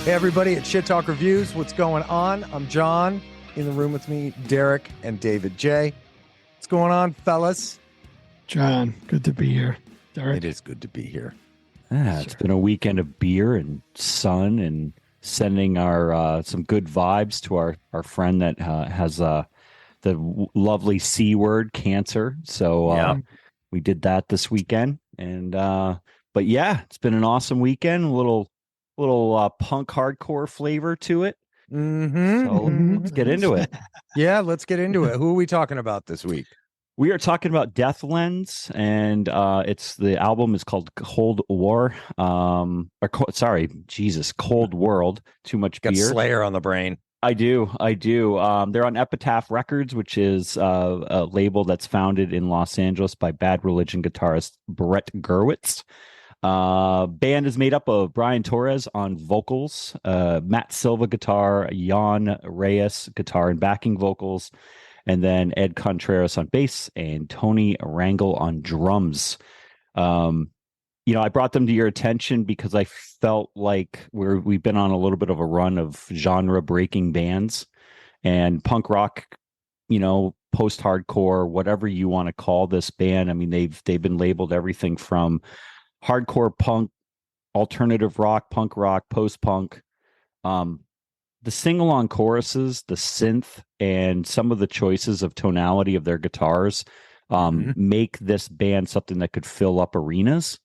Hey, everybody, it's Shit Talk Reviews. What's going on? I'm John. In the room with me, Derek and David J. What's going on, fellas? John, good to be here. Derek? It is good to be here. Yeah, it's been a weekend of beer and sun and sending our some good vibes to our friend that has the lovely C word, cancer. So we did that this weekend. And but yeah, it's been an awesome weekend. A little punk hardcore flavor to it. Let's get into it. Yeah, let's get into it. Who are we talking about this week? We are talking about Death Lens, and the album is called Cold War. Cold World. Too much Got beer. Slayer on the brain. I do. They're on Epitaph Records, which is a label that's founded in Los Angeles by Bad Religion guitarist Brett Gurewitz. Band is made up of Brian Torres on vocals, Matt Silva guitar, Jan Reyes guitar and backing vocals, and then Ed Contreras on bass and Tony Rangel on drums. I brought them to your attention because I felt like we've been on a little bit of a run of genre breaking bands, and punk rock, post-hardcore, whatever you want to call this band. I mean, they've been labeled everything from hardcore punk, alternative rock, punk rock, post-punk. The sing-along choruses, the synth, and some of the choices of tonality of their guitars make this band something that could fill up arenas.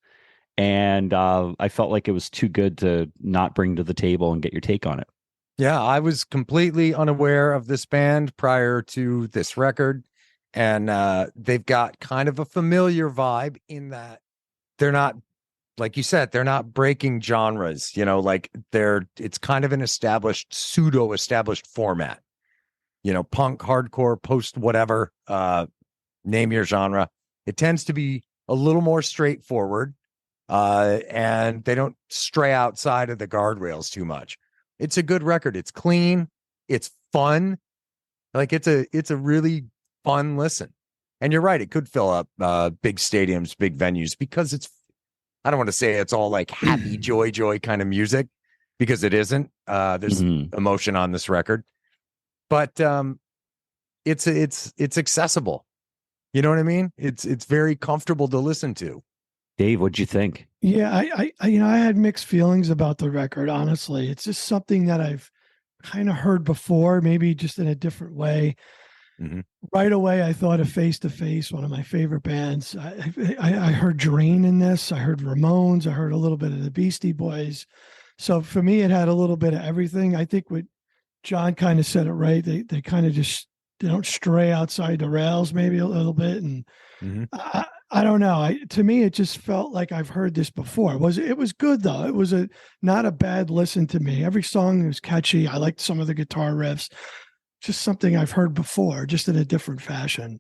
And I felt like it was too good to not bring to the table and get your take on it. Yeah, I was completely unaware of this band prior to this record. And they've got kind of a familiar vibe in that they're not, like you said, they're not breaking genres, it's kind of an pseudo-established format, punk, hardcore, post, whatever, name your genre. It tends to be a little more straightforward, and they don't stray outside of the guardrails too much. It's a good record. It's clean. It's fun. Like it's a really fun listen. And you're right. It could fill up big stadiums, big venues, because I don't want to say it's all like happy, joy kind of music, because it isn't. There's emotion on this record, but it's accessible. You know what I mean? It's very comfortable to listen to. Dave, what'd you think? Yeah, I had mixed feelings about the record. Honestly, it's just something that I've kind of heard before, maybe just in a different way. Mm-hmm. Right away, I thought of Face to Face, one of my favorite bands. I heard Drain in this. I heard Ramones. I heard a little bit of the Beastie Boys. So for me, it had a little bit of everything. I think what John kind of said it right. They kind of they don't stray outside the rails maybe a little bit. And I don't know. To me, it just felt like I've heard this before. It was good though. It was not a bad listen to me. Every song was catchy. I liked some of the guitar riffs. Just something I've heard before, just in a different fashion,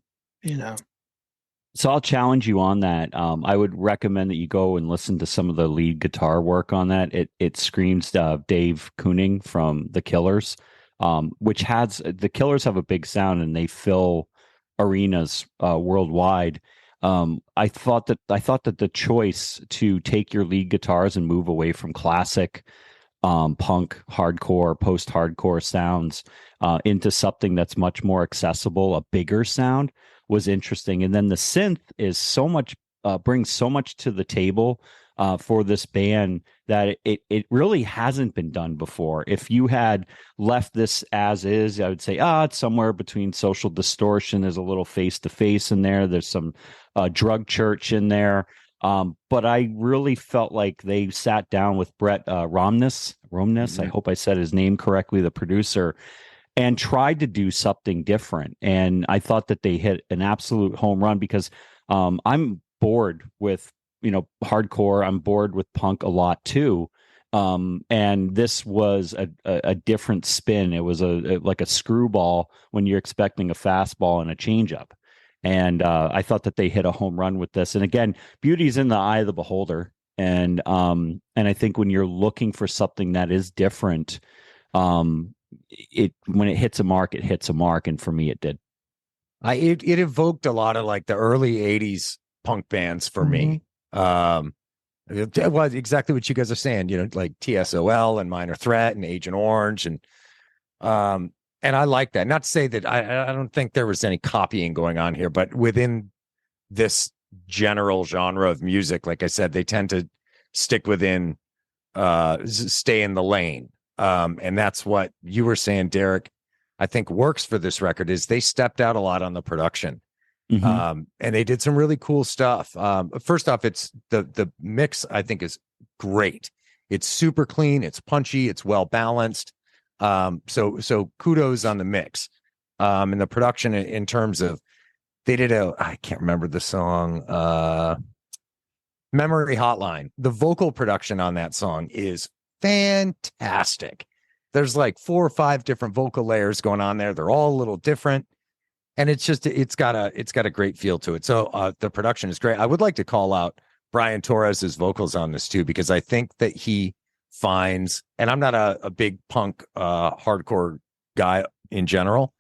So I'll challenge you on that. I would recommend that you go and listen to some of the lead guitar work on that. It screams Dave Kooning from The Killers, which The Killers have a big sound and they fill arenas worldwide. I thought that the choice to take your lead guitars and move away from classic punk, hardcore, post-hardcore sounds into something that's much more accessible, a bigger sound, was interesting. And then the synth is so much brings so much to the table for this band that it really hasn't been done before. If you had left this as is, I would say it's somewhere between Social Distortion. There's a little Face to Face in there. There's some Drug Church in there. But I really felt like they sat down with Brett Romness. I hope I said his name correctly, the producer, and tried to do something different. And I thought that they hit an absolute home run because I'm bored with, hardcore. I'm bored with punk a lot too. And this was a different spin. It was like a screwball when you're expecting a fastball and a changeup. And I thought that they hit a home run with this. And again, beauty's in the eye of the beholder. And I think when you're looking for something that is different, when it hits a mark, it hits a mark. And for me, it did. It evoked a lot of like the early 80s punk bands for me. It was exactly what you guys are saying, like TSOL and Minor Threat and Agent Orange. And I like that. Not to say that I don't think there was any copying going on here, but within this general genre of music, like I said, they tend to stick within, stay in the lane. And that's what you were saying, Derek, I think works for this record is they stepped out a lot on the production. And they did some really cool stuff. First off, it's the mix, I think, is great. It's super clean, it's punchy, it's well balanced. So kudos on the mix. And the production in terms of they did I can't remember the song, Memory Hotline. The vocal production on that song is fantastic. There's like 4 or 5 different vocal layers going on there. They're all a little different. And it's got a great feel to it. So the production is great. I would like to call out Brian Torres's vocals on this too, because I think that he finds, and I'm not a big punk hardcore guy in general,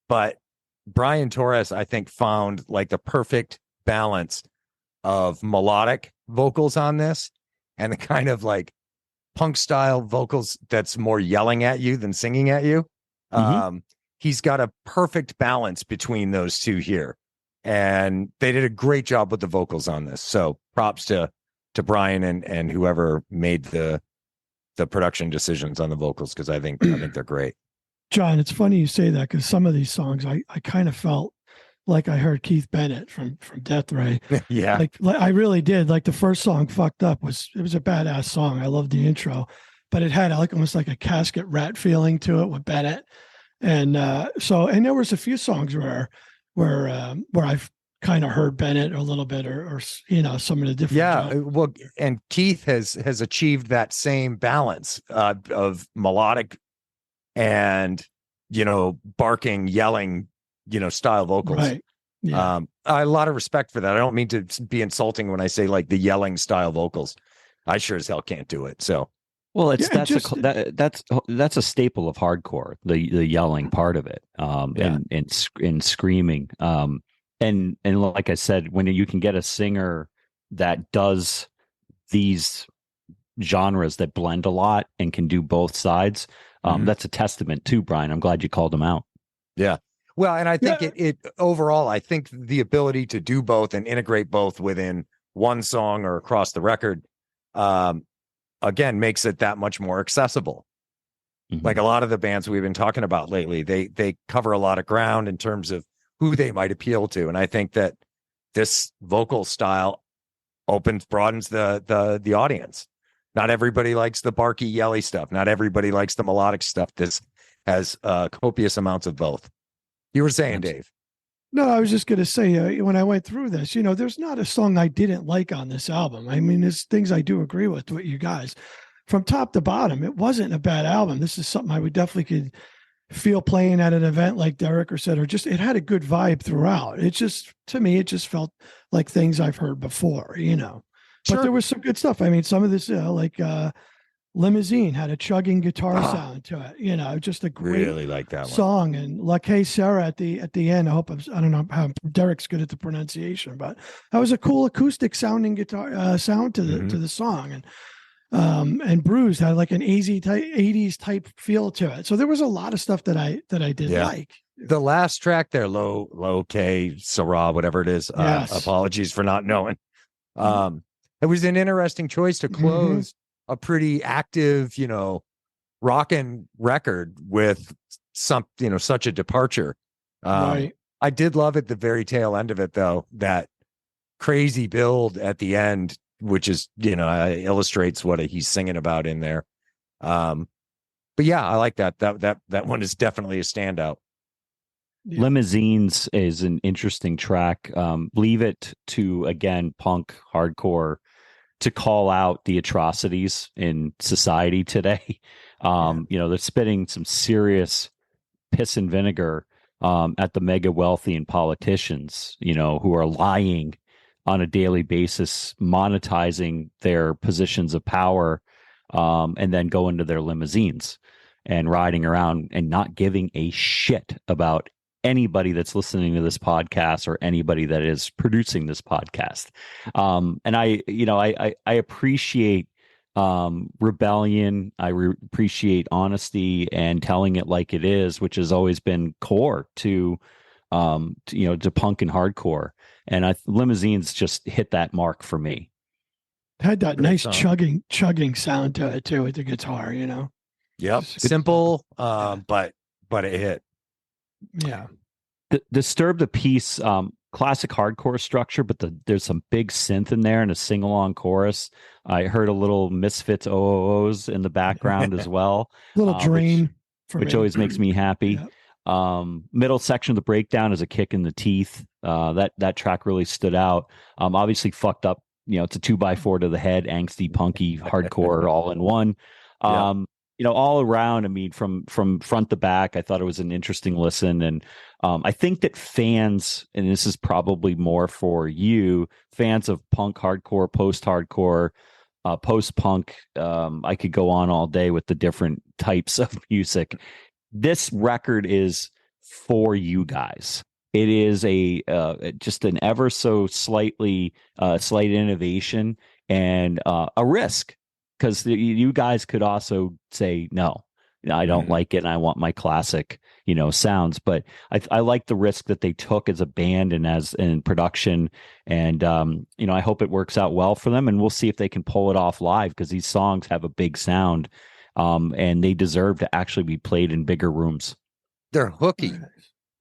but Brian Torres, I think, found like the perfect balance of melodic vocals on this and the kind of like punk style vocals that's more yelling at you than singing at you. He's got a perfect balance between those two here. And they did a great job with the vocals on this. So props to Brian and whoever made the production decisions on the vocals, because I think they're great. John, it's funny you say that, because some of these songs I kind of felt like I heard Keith Bennett from Death Ray. Yeah. Like I really did. Like the first song, Fucked Up, was a badass song. I loved the intro, but it had like almost like a Casket Rat feeling to it with Bennett. And and there was a few songs where I've kind of heard Bennett a little bit, or some of the different. Yeah, well, and Keith has achieved that same balance of melodic and barking, yelling, style vocals. Right. Yeah. I have a lot of respect for that. I don't mean to be insulting when I say like the yelling style vocals. I sure as hell can't do it. So. Well, that's a staple of hardcore, the yelling part of it, and screaming, and like I said, when you can get a singer that does these genres that blend a lot and can do both sides, that's a testament to Brian. I'm glad you called him out. Yeah. Well, and I think it overall, I think the ability to do both and integrate both within one song or across the record, again, makes it that much more accessible. Like a lot of the bands we've been talking about lately, they cover a lot of ground in terms of who they might appeal to. And I think that this vocal style broadens the audience. Not everybody likes the barky, yelly stuff. Not everybody likes the melodic stuff. This has copious amounts of both. You were saying, Dave. No, I was just going to say, when I went through this, there's not a song I didn't like on this album. I mean, there's things I do agree with you guys. From top to bottom, it wasn't a bad album. This is something I would definitely could feel playing at an event like Derek or said, or just it had a good vibe throughout. It just, to me, it just felt like things I've heard before, But there was some good stuff. I mean, some of this, Limousine had a chugging guitar sound to it, just a great really like that song. And La Que Sera at the end. I don't know how Derek's good at the pronunciation, but that was a cool acoustic sounding guitar sound to the song. And Bruised had like an 80s type feel to it. So there was a lot of stuff that I did like. The last track there, Low K Sera, whatever it is. Apologies for not knowing. It was an interesting choice to close a pretty active, rockin' record with such a departure. Right. I did love at the very tail end of it, though, that crazy build at the end, which is, illustrates what he's singing about in there. But yeah, I like that. That one is definitely a standout. Yeah. Limousines is an interesting track. Leave it to, again, punk hardcore to call out the atrocities in society today. They're spitting some serious piss and vinegar at the mega wealthy and politicians, who are lying on a daily basis, monetizing their positions of power, and then go into their limousines and riding around and not giving a shit about anybody that's listening to this podcast or anybody that is producing this podcast. And I appreciate rebellion. Appreciate honesty and telling it like it is, which has always been core to punk and hardcore. And Limousines just hit that mark for me. Had that Great nice song. chugging sound to it too with the guitar, Yep. Just- Simple, Yeah. but it hit. Yeah. Disturb the Peace, classic hardcore structure, but there's some big synth in there and a sing-along chorus. I heard a little Misfits OOOs in the background as well. Little dream which always makes me happy. Yeah. Middle section of the breakdown is a kick in the teeth. That track really stood out. Obviously fucked up. It's a 2x4 to the head, angsty, punky, hardcore, all in one. All around. I mean, from front to back, I thought it was an interesting listen, and I think that fans, and this is probably more for you, fans of punk, hardcore, post-hardcore, post-punk. I could go on all day with the different types of music. This record is for you guys. It is just an ever so slight innovation and a risk, because you guys could also say no, I don't like it, and I want my classic sounds. But I like the risk that they took as a band and as in production, and I hope it works out well for them, and we'll see if they can pull it off live, because these songs have a big sound, and they deserve to actually be played in bigger rooms. They're hooky.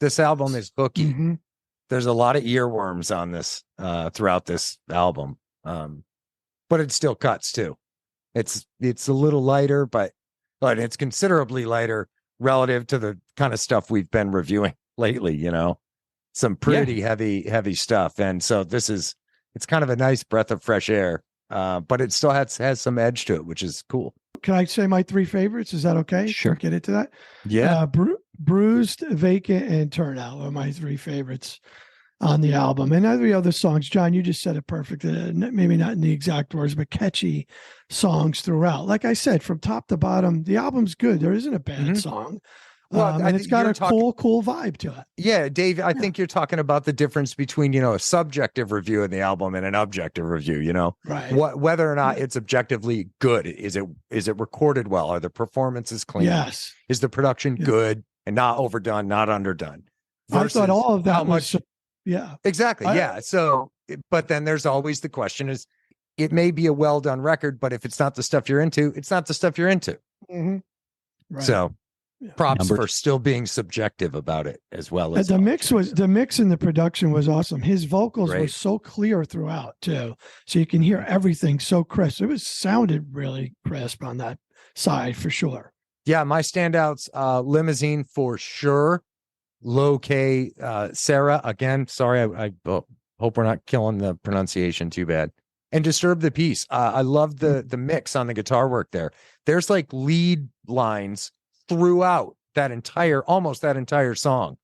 This album is hooky. Mm-hmm. There's a lot of earworms on this throughout this album, but it still cuts too. It's a little lighter, but it's considerably lighter relative to the kind of stuff we've been reviewing lately. Some pretty heavy stuff, and so it's kind of a nice breath of fresh air, but it still has some edge to it, which is cool. Can I say my three favorites? Is that okay? Sure. Get into that. Yeah. Bruised, Vacant, and Turnout are my three favorites on the album. And every other songs, John, you just said it perfect. Maybe not in the exact words, but catchy songs throughout. Like I said, from top to bottom, the album's good. There isn't a bad song. Well, and it's got a cool vibe to it. Yeah, Dave, I think you're talking about the difference between, a subjective review of the album and an objective review, Right. Whether or not it's objectively good. Is it recorded well? Are the performances clean? Yes. Is the production good and not overdone, not underdone? I thought all of that how was much. Yeah. Exactly. Yeah. So, but then there's always the question is, it may be a well done record, but if it's not the stuff you're into, it's not the stuff you're into. Mm-hmm. Right. So props for still being subjective about it as well. As the mix and the production was awesome. His vocals were Great. so clear throughout too. So you can hear everything so crisp. It sounded really crisp on that side for sure. Yeah. My standouts, Limousine for sure. Low K, Sarah, again, sorry. I hope we're not killing the pronunciation too bad. And Disturb the Peace. I love the mix on the guitar work there. There's like lead lines throughout almost that entire song,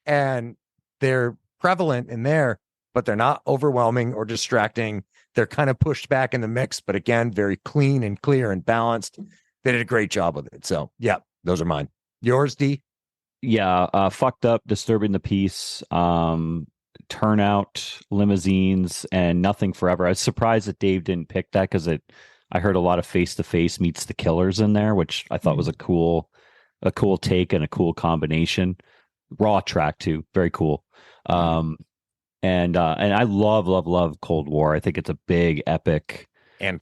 and they're prevalent in there, but they're not overwhelming or distracting. They're kind of pushed back in the mix, but again, very clean and clear and balanced. They did a great job with it. So yeah, those are mine. Yours, D? Yeah, Fucked Up, Disturbing the Peace, Turnout, Limousines, and Nothing Forever. I was surprised that Dave didn't pick that, because I heard a lot of Face to Face meets The Killers in there, which I thought was a cool take and a cool combination. Raw track too, very cool. And I love Cold War. I think it's a big epic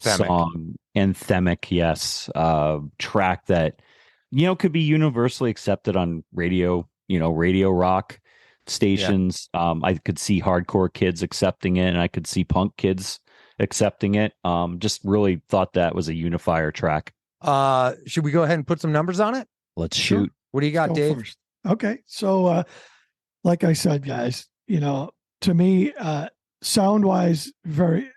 song, anthemic, yes, track that could be universally accepted on radio, radio rock stations. I could see hardcore kids accepting it, and I could see punk kids accepting it. Just really thought that was a unifier track. Should we go ahead and put some numbers on it? Let's shoot. What do you got, Dave? First. Okay. So, like I said, guys, to me, sound wise, very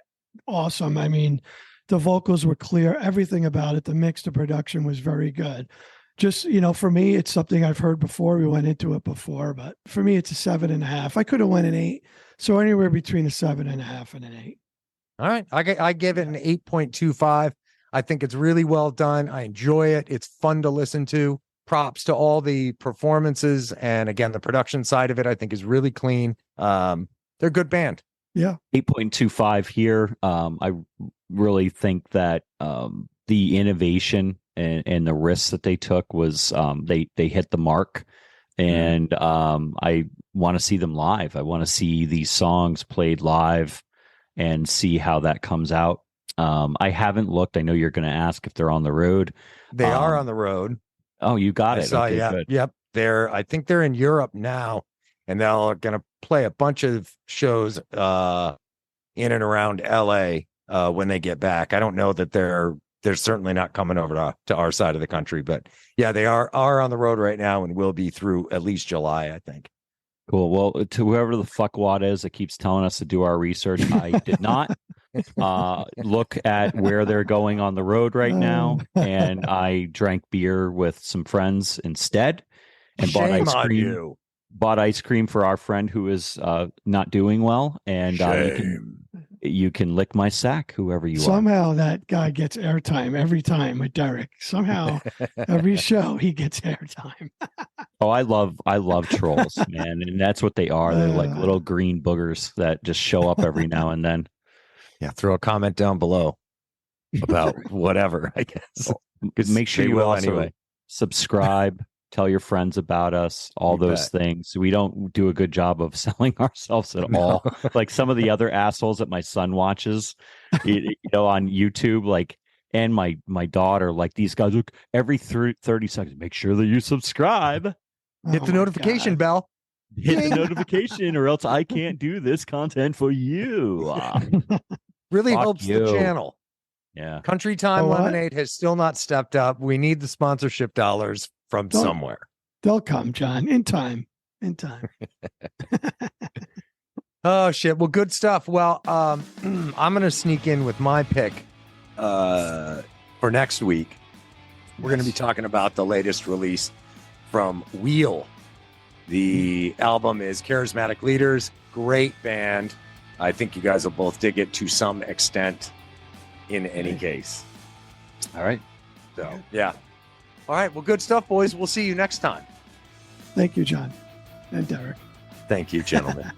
awesome. I mean, the vocals were clear, everything about it. The mix, the production was very good. Just, for me, it's something I've heard before. We went into it before, but for me, it's a 7.5. I could have went an 8. So anywhere between a 7.5 and an 8. All right. I give it an 8.25. I think it's really well done. I enjoy it. It's fun to listen to. props to all the performances. And again, the production side of it, I think, is really clean. They're a good band. Yeah. 8.25 here. I really think that the innovation and the risks that they took was they hit the mark. And I want to see them live. I want to see these songs played live and see how that comes out. I haven't looked. I know you're going to ask if they're on the road. They are on the road. Oh, you got I it. saw, Okay, yeah. good. Yep. I think they're in Europe now, and they're going to play a bunch of shows in and around LA when they get back. I don't know that they're certainly not coming over to our side of the country, but yeah, they are on the road right now and will be through at least July, I think. Cool. Well, to whoever the fuckwad is that keeps telling us to do our research, I did not look at where they're going on the road right now, and I drank beer with some friends instead, and bought Shame ice on cream. you. Bought ice cream for our friend who is not doing well, and you can lick my sack, whoever you are. Somehow that guy gets airtime every time with Derek. Somehow every show he gets airtime. Oh, I love trolls, man, and that's what they are. They're like little green boogers that just show up every now and then. Yeah, throw a comment down below about whatever, I guess. Make sure you also subscribe, tell your friends about us, all those things. We don't do a good job of selling ourselves at all. Like some of the other assholes that my son watches, on YouTube, like, and my daughter, like these guys, look, every 30 seconds, make sure that you subscribe. Hit the notification bell. Hit the notification, or else I can't do this content for you. Really Fuck helps you. the channel. Yeah. Country Time Lemonade has still not stepped up. We need the sponsorship dollars from somewhere. They'll come, John, in time. In time. Oh shit. Well, good stuff. Well, I'm gonna sneak in with my pick for next week. We're gonna be talking about the latest release from Wheel. The album is Charismatic Leaders. Great band. I think you guys will both dig it to some extent in any case. All right. So, yeah. All right. Well, good stuff, boys. We'll see you next time. Thank you, John and Derek. Thank you, gentlemen.